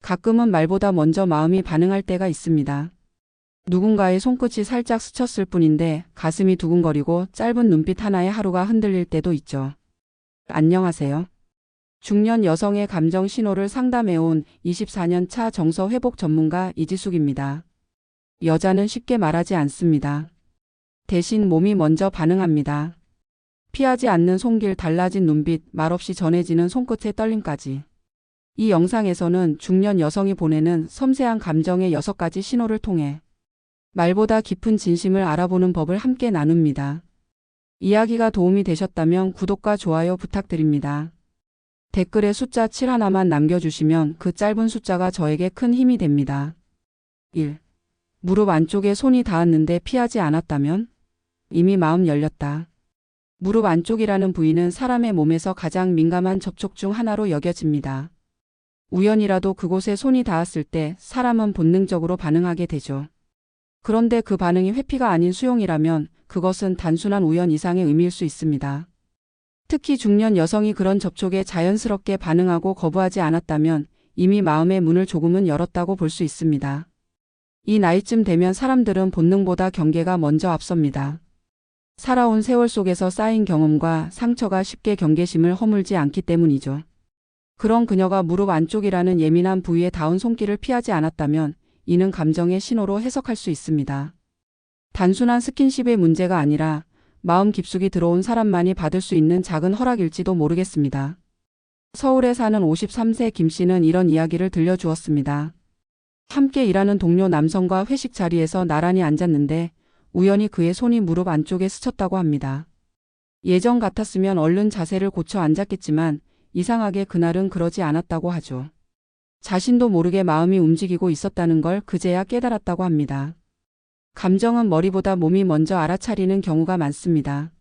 가끔은 말보다 먼저 마음이 반응할 때가 있습니다. 누군가의 손끝이 살짝 스쳤을 뿐인데 가슴이 두근거리고 짧은 눈빛 하나에 하루가 흔들릴 때도 있죠. 안녕하세요. 중년 여성의 감정 신호를 상담해온 24년 차 정서 회복 전문가 이지숙입니다. 여자는 쉽게 말하지 않습니다. 대신 몸이 먼저 반응합니다. 피하지 않는 손길, 달라진 눈빛, 말없이 전해지는 손끝의 떨림까지. 이 영상에서는 중년 여성이 보내는 섬세한 감정의 6가지 신호를 통해 말보다 깊은 진심을 알아보는 법을 함께 나눕니다. 이야기가 도움이 되셨다면 구독과 좋아요 부탁드립니다. 댓글에 숫자 7 하나만 남겨주시면 그 짧은 숫자가 저에게 큰 힘이 됩니다. 1. 무릎 안쪽에 손이 닿았는데 피하지 않았다면? 이미 마음 열렸다. 무릎 안쪽이라는 부위는 사람의 몸에서 가장 민감한 접촉 중 하나로 여겨집니다. 우연이라도 그곳에 손이 닿았을 때 사람은 본능적으로 반응하게 되죠. 그런데 그 반응이 회피가 아닌 수용이라면 그것은 단순한 우연 이상의 의미일 수 있습니다. 특히 중년 여성이 그런 접촉에 자연스럽게 반응하고 거부하지 않았다면 이미 마음의 문을 조금은 열었다고 볼 수 있습니다. 이 나이쯤 되면 사람들은 본능보다 경계가 먼저 앞섭니다. 살아온 세월 속에서 쌓인 경험과 상처가 쉽게 경계심을 허물지 않기 때문이죠. 그런 그녀가 무릎 안쪽이라는 예민한 부위에 닿은 손길을 피하지 않았다면 이는 감정의 신호로 해석할 수 있습니다. 단순한 스킨십의 문제가 아니라 마음 깊숙이 들어온 사람만이 받을 수 있는 작은 허락일지도 모르겠습니다. 서울에 사는 53세 김 씨는 이런 이야기를 들려주었습니다. 함께 일하는 동료 남성과 회식 자리에서 나란히 앉았는데 우연히 그의 손이 무릎 안쪽에 스쳤다고 합니다. 예전 같았으면 얼른 자세를 고쳐 앉았겠지만 이상하게 그날은 그러지 않았다고 하죠. 자신도 모르게 마음이 움직이고 있었다는 걸 그제야 깨달았다고 합니다. 감정은 머리보다 몸이 먼저 알아차리는 경우가 많습니다.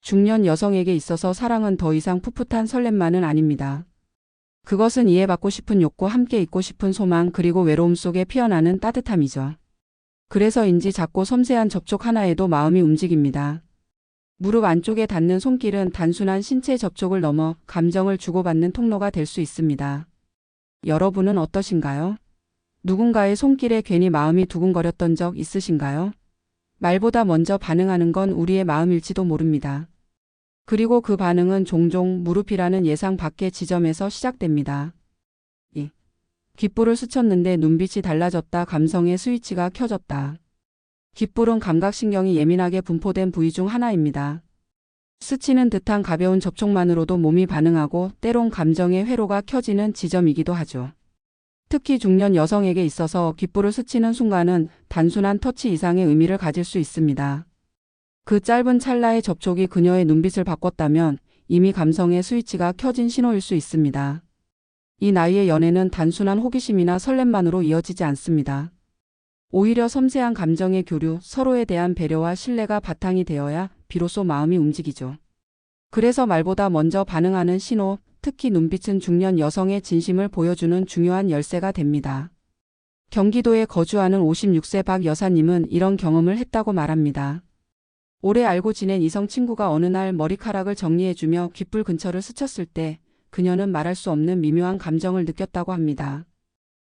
중년 여성에게 있어서 사랑은 더 이상 풋풋한 설렘만은 아닙니다. 그것은 이해받고 싶은 욕구, 함께 있고 싶은 소망, 그리고 외로움 속에 피어나는 따뜻함이죠. 그래서인지 작고 섬세한 접촉 하나에도 마음이 움직입니다. 무릎 안쪽에 닿는 손길은 단순한 신체 접촉을 넘어 감정을 주고받는 통로가 될 수 있습니다. 여러분은 어떠신가요? 누군가의 손길에 괜히 마음이 두근거렸던 적 있으신가요? 말보다 먼저 반응하는 건 우리의 마음일지도 모릅니다. 그리고 그 반응은 종종 무릎이라는 예상 밖의 지점에서 시작됩니다. 2. 귓불을 스쳤는데 눈빛이 달라졌다. 감성의 스위치가 켜졌다. 귓불은 감각신경이 예민하게 분포된 부위 중 하나입니다. 스치는 듯한 가벼운 접촉만으로도 몸이 반응하고 때론 감정의 회로가 켜지는 지점이기도 하죠. 특히 중년 여성에게 있어서 귓불을 스치는 순간은 단순한 터치 이상의 의미를 가질 수 있습니다. 그 짧은 찰나의 접촉이 그녀의 눈빛을 바꿨다면 이미 감성의 스위치가 켜진 신호일 수 있습니다. 이 나이의 연애는 단순한 호기심이나 설렘만으로 이어지지 않습니다. 오히려 섬세한 감정의 교류, 서로에 대한 배려와 신뢰가 바탕이 되어야 비로소 마음이 움직이죠. 그래서 말보다 먼저 반응하는 신호, 특히 눈빛은 중년 여성의 진심을 보여주는 중요한 열쇠가 됩니다. 경기도에 거주하는 56세 박 여사님은 이런 경험을 했다고 말합니다. 오래 알고 지낸 이성 친구가 어느 날 머리카락을 정리해주며 귓불 근처를 스쳤을 때 그녀는 말할 수 없는 미묘한 감정을 느꼈다고 합니다.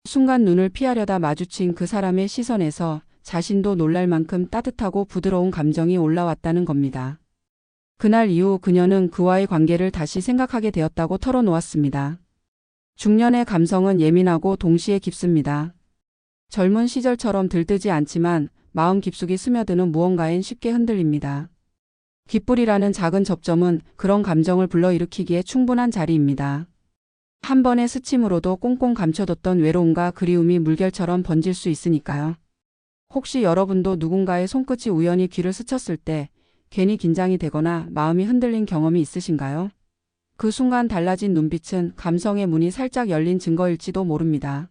순간 눈을 피하려다 마주친 그 사람의 시선에서 자신도 놀랄 만큼 따뜻하고 부드러운 감정이 올라왔다는 겁니다. 그날 이후 그녀는 그와의 관계를 다시 생각하게 되었다고 털어놓았습니다. 중년의 감성은 예민하고 동시에 깊습니다. 젊은 시절처럼 들뜨지 않지만 마음 깊숙이 스며드는 무언가엔 쉽게 흔들립니다. 귓불이라는 작은 접점은 그런 감정을 불러일으키기에 충분한 자리입니다. 한 번의 스침으로도 꽁꽁 감춰뒀던 외로움과 그리움이 물결처럼 번질 수 있으니까요. 혹시 여러분도 누군가의 손끝이 우연히 귀를 스쳤을 때 괜히 긴장이 되거나 마음이 흔들린 경험이 있으신가요? 그 순간 달라진 눈빛은 감성의 문이 살짝 열린 증거일지도 모릅니다.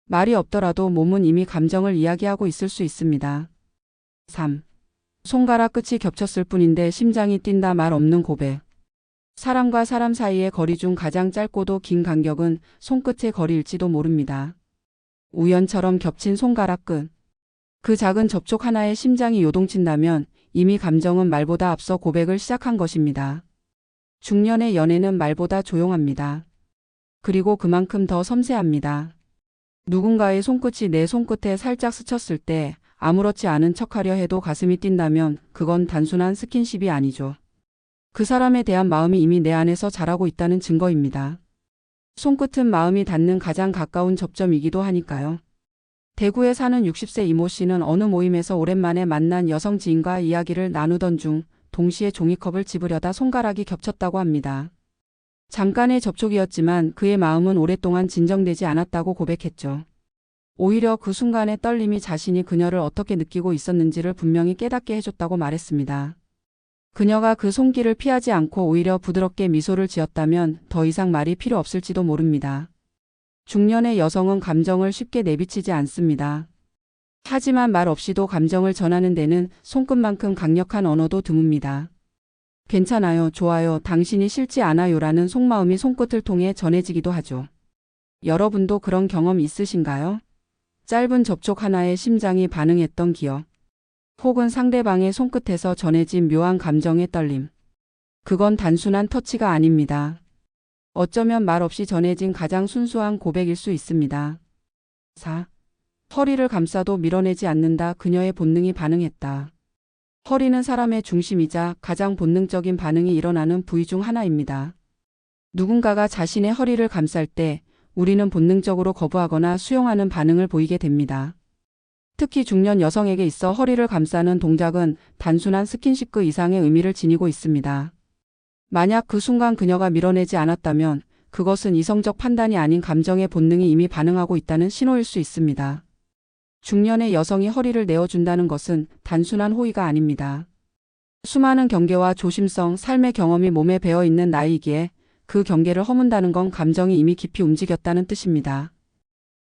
말이 없더라도 몸은 이미 감정을 이야기하고 있을 수 있습니다. 3. 손가락 끝이 겹쳤을 뿐인데 심장이 뛴다. 말 없는 고백. 사람과 사람 사이의 거리 중 가장 짧고도 긴 간격은 손끝의 거리일지도 모릅니다. 우연처럼 겹친 손가락 끝. 그 작은 접촉 하나에 심장이 요동친다면 이미 감정은 말보다 앞서 고백을 시작한 것입니다. 중년의 연애는 말보다 조용합니다. 그리고 그만큼 더 섬세합니다. 누군가의 손끝이 내 손끝에 살짝 스쳤을 때 아무렇지 않은 척하려 해도 가슴이 뛴다면 그건 단순한 스킨십이 아니죠. 그 사람에 대한 마음이 이미 내 안에서 자라고 있다는 증거입니다. 손끝은 마음이 닿는 가장 가까운 접점이기도 하니까요. 대구에 사는 60세 이모 씨는 어느 모임에서 오랜만에 만난 여성 지인과 이야기를 나누던 중 동시에 종이컵을 집으려다 손가락이 겹쳤다고 합니다. 잠깐의 접촉이었지만 그의 마음은 오랫동안 진정되지 않았다고 고백했죠. 오히려 그 순간의 떨림이 자신이 그녀를 어떻게 느끼고 있었는지를 분명히 깨닫게 해줬다고 말했습니다. 그녀가 그 손길을 피하지 않고 오히려 부드럽게 미소를 지었다면 더 이상 말이 필요 없을지도 모릅니다. 중년의 여성은 감정을 쉽게 내비치지 않습니다. 하지만 말 없이도 감정을 전하는 데는 손끝만큼 강력한 언어도 드뭅니다. 괜찮아요, 좋아요, 당신이 싫지 않아요라는 속마음이 손끝을 통해 전해지기도 하죠. 여러분도 그런 경험 있으신가요? 짧은 접촉 하나에 심장이 반응했던 기억. 혹은 상대방의 손끝에서 전해진 묘한 감정의 떨림. 그건 단순한 터치가 아닙니다. 어쩌면 말 없이 전해진 가장 순수한 고백일 수 있습니다. 4. 허리를 감싸도 밀어내지 않는다. 그녀의 본능이 반응했다. 허리는 사람의 중심이자 가장 본능적인 반응이 일어나는 부위 중 하나입니다. 누군가가 자신의 허리를 감쌀 때 우리는 본능적으로 거부하거나 수용하는 반응을 보이게 됩니다. 특히 중년 여성에게 있어 허리를 감싸는 동작은 단순한 스킨십 그 이상의 의미를 지니고 있습니다. 만약 그 순간 그녀가 밀어내지 않았다면 그것은 이성적 판단이 아닌 감정의 본능이 이미 반응하고 있다는 신호일 수 있습니다. 중년의 여성이 허리를 내어준다는 것은 단순한 호의가 아닙니다. 수많은 경계와 조심성, 삶의 경험이 몸에 배어 있는 나이기에 그 경계를 허문다는 건 감정이 이미 깊이 움직였다는 뜻입니다.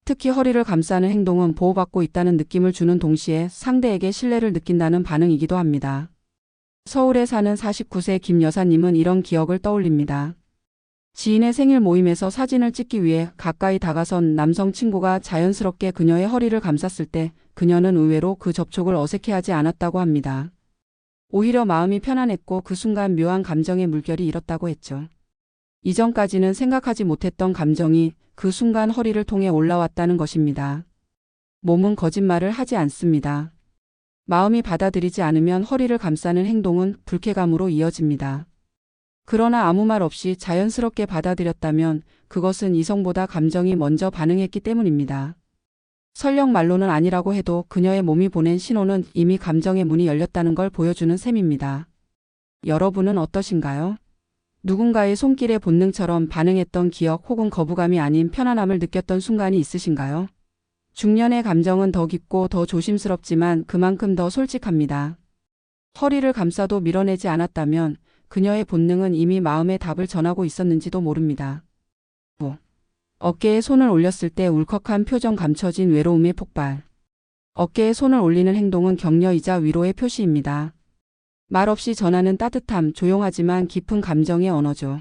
특히 허리를 감싸는 행동은 보호받고 있다는 느낌을 주는 동시에 상대에게 신뢰를 느낀다는 반응이기도 합니다. 서울에 사는 49세 김 여사님은 이런 기억을 떠올립니다. 지인의 생일 모임에서 사진을 찍기 위해 가까이 다가선 남성 친구가 자연스럽게 그녀의 허리를 감쌌을 때 그녀는 의외로 그 접촉을 어색해하지 않았다고 합니다. 오히려 마음이 편안했고 그 순간 묘한 감정의 물결이 일었다고 했죠. 이전까지는 생각하지 못했던 감정이 그 순간 허리를 통해 올라왔다는 것입니다. 몸은 거짓말을 하지 않습니다. 마음이 받아들이지 않으면 허리를 감싸는 행동은 불쾌감으로 이어집니다. 그러나 아무 말 없이 자연스럽게 받아들였다면 그것은 이성보다 감정이 먼저 반응했기 때문입니다. 설령 말로는 아니라고 해도 그녀의 몸이 보낸 신호는 이미 감정의 문이 열렸다는 걸 보여주는 셈입니다. 여러분은 어떠신가요? 누군가의 손길에 본능처럼 반응했던 기억 혹은 거부감이 아닌 편안함을 느꼈던 순간이 있으신가요? 중년의 감정은 더 깊고 더 조심스럽지만 그만큼 더 솔직합니다. 허리를 감싸도 밀어내지 않았다면 그녀의 본능은 이미 마음의 답을 전하고 있었는지도 모릅니다. 5. 어깨에 손을 올렸을 때 울컥한 표정, 감춰진 외로움의 폭발. 어깨에 손을 올리는 행동은 격려이자 위로의 표시입니다. 말 없이 전하는 따뜻함, 조용하지만 깊은 감정의 언어죠.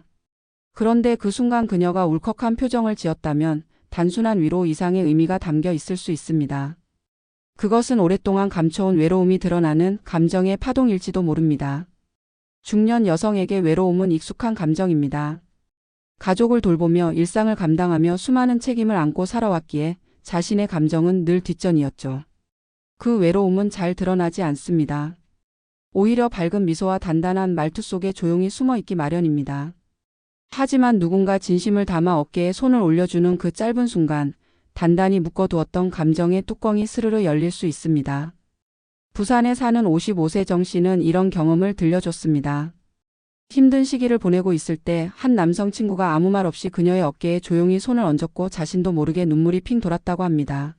그런데 그 순간 그녀가 울컥한 표정을 지었다면 단순한 위로 이상의 의미가 담겨 있을 수 있습니다. 그것은 오랫동안 감춰온 외로움이 드러나는 감정의 파동일지도 모릅니다. 중년 여성에게 외로움은 익숙한 감정입니다. 가족을 돌보며 일상을 감당하며 수많은 책임을 안고 살아왔기에 자신의 감정은 늘 뒷전이었죠. 그 외로움은 잘 드러나지 않습니다. 오히려 밝은 미소와 단단한 말투 속에 조용히 숨어 있기 마련입니다. 하지만 누군가 진심을 담아 어깨에 손을 올려주는 그 짧은 순간 단단히 묶어두었던 감정의 뚜껑이 스르르 열릴 수 있습니다. 부산에 사는 55세 정 씨는 이런 경험을 들려줬습니다. 힘든 시기를 보내고 있을 때 한 남성 친구가 아무 말 없이 그녀의 어깨에 조용히 손을 얹었고 자신도 모르게 눈물이 핑 돌았다고 합니다.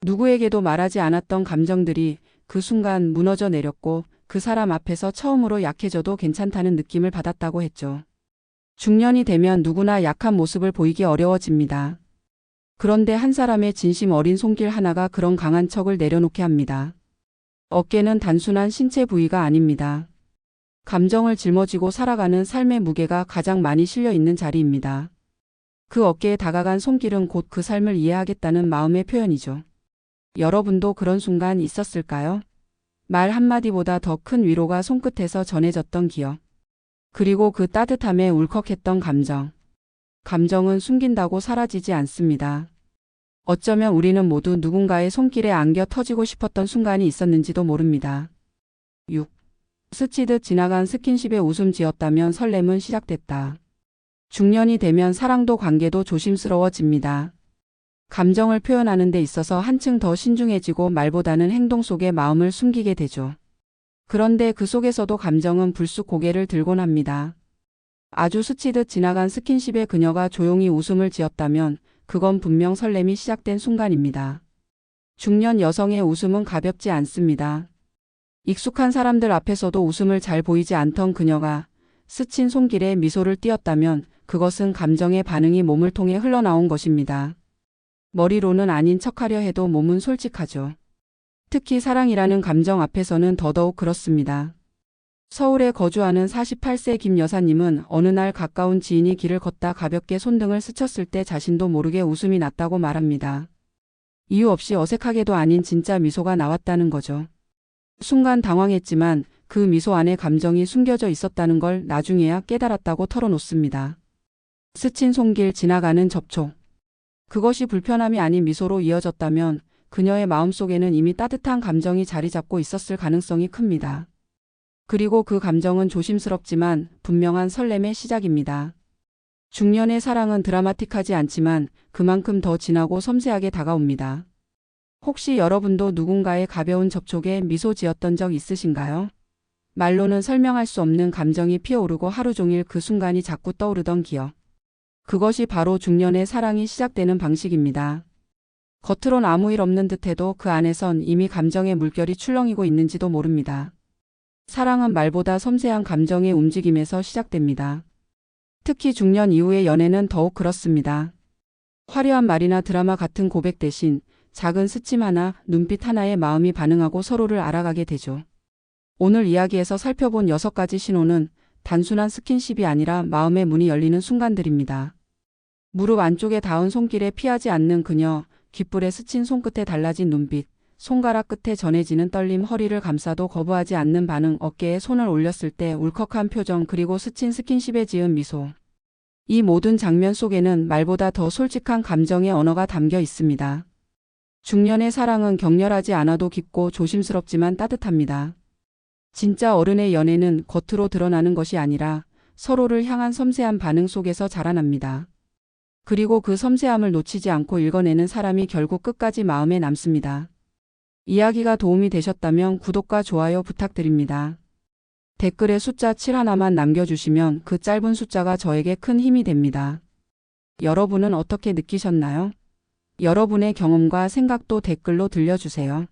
누구에게도 말하지 않았던 감정들이 그 순간 무너져 내렸고 그 사람 앞에서 처음으로 약해져도 괜찮다는 느낌을 받았다고 했죠. 중년이 되면 누구나 약한 모습을 보이기 어려워집니다. 그런데 한 사람의 진심 어린 손길 하나가 그런 강한 척을 내려놓게 합니다. 어깨는 단순한 신체 부위가 아닙니다. 감정을 짊어지고 살아가는 삶의 무게가 가장 많이 실려 있는 자리입니다. 그 어깨에 다가간 손길은 곧 그 삶을 이해하겠다는 마음의 표현이죠. 여러분도 그런 순간 있었을까요? 말 한마디보다 더 큰 위로가 손끝에서 전해졌던 기억. 그리고 그 따뜻함에 울컥했던 감정. 감정은 숨긴다고 사라지지 않습니다. 어쩌면 우리는 모두 누군가의 손길에 안겨 터지고 싶었던 순간이 있었는지도 모릅니다. 6. 스치듯 지나간 스킨십에 웃음 지었다면 설렘은 시작됐다. 중년이 되면 사랑도 관계도 조심스러워집니다. 감정을 표현하는 데 있어서 한층 더 신중해지고 말보다는 행동 속에 마음을 숨기게 되죠. 그런데 그 속에서도 감정은 불쑥 고개를 들곤 합니다. 아주 스치듯 지나간 스킨십에 그녀가 조용히 웃음을 지었다면 그건 분명 설렘이 시작된 순간입니다. 중년 여성의 웃음은 가볍지 않습니다. 익숙한 사람들 앞에서도 웃음을 잘 보이지 않던 그녀가 스친 손길에 미소를 띄었다면 그것은 감정의 반응이 몸을 통해 흘러나온 것입니다. 머리로는 아닌 척하려 해도 몸은 솔직하죠. 특히 사랑이라는 감정 앞에서는 더더욱 그렇습니다. 서울에 거주하는 48세 김 여사님은 어느 날 가까운 지인이 길을 걷다 가볍게 손등을 스쳤을 때 자신도 모르게 웃음이 났다고 말합니다. 이유 없이 어색하게도 아닌 진짜 미소가 나왔다는 거죠. 순간 당황했지만 그 미소 안에 감정이 숨겨져 있었다는 걸 나중에야 깨달았다고 털어놓습니다. 스친 손길 지나가는 접촉. 그것이 불편함이 아닌 미소로 이어졌다면 그녀의 마음속에는 이미 따뜻한 감정이 자리 잡고 있었을 가능성이 큽니다. 그리고 그 감정은 조심스럽지만 분명한 설렘의 시작입니다. 중년의 사랑은 드라마틱하지 않지만 그만큼 더 진하고 섬세하게 다가옵니다. 혹시 여러분도 누군가의 가벼운 접촉에 미소 지었던 적 있으신가요? 말로는 설명할 수 없는 감정이 피어오르고 하루 종일 그 순간이 자꾸 떠오르던 기억. 그것이 바로 중년의 사랑이 시작되는 방식입니다. 겉으론 아무 일 없는 듯해도 그 안에선 이미 감정의 물결이 출렁이고 있는지도 모릅니다. 사랑은 말보다 섬세한 감정의 움직임에서 시작됩니다. 특히 중년 이후의 연애는 더욱 그렇습니다. 화려한 말이나 드라마 같은 고백 대신 작은 스침 하나, 눈빛 하나에 마음이 반응하고 서로를 알아가게 되죠. 오늘 이야기에서 살펴본 6가지 신호는 단순한 스킨십이 아니라 마음의 문이 열리는 순간들입니다. 무릎 안쪽에 닿은 손길에 피하지 않는 그녀, 귓불에 스친 손끝에 달라진 눈빛, 손가락 끝에 전해지는 떨림, 허리를 감싸도 거부하지 않는 반응, 어깨에 손을 올렸을 때 울컥한 표정, 그리고 스친 스킨십에 지은 미소. 이 모든 장면 속에는 말보다 더 솔직한 감정의 언어가 담겨 있습니다. 중년의 사랑은 격렬하지 않아도 깊고 조심스럽지만 따뜻합니다. 진짜 어른의 연애는 겉으로 드러나는 것이 아니라 서로를 향한 섬세한 반응 속에서 자라납니다. 그리고 그 섬세함을 놓치지 않고 읽어내는 사람이 결국 끝까지 마음에 남습니다. 이야기가 도움이 되셨다면 구독과 좋아요 부탁드립니다. 댓글에 숫자 7 하나만 남겨주시면 그 짧은 숫자가 저에게 큰 힘이 됩니다. 여러분은 어떻게 느끼셨나요? 여러분의 경험과 생각도 댓글로 들려주세요.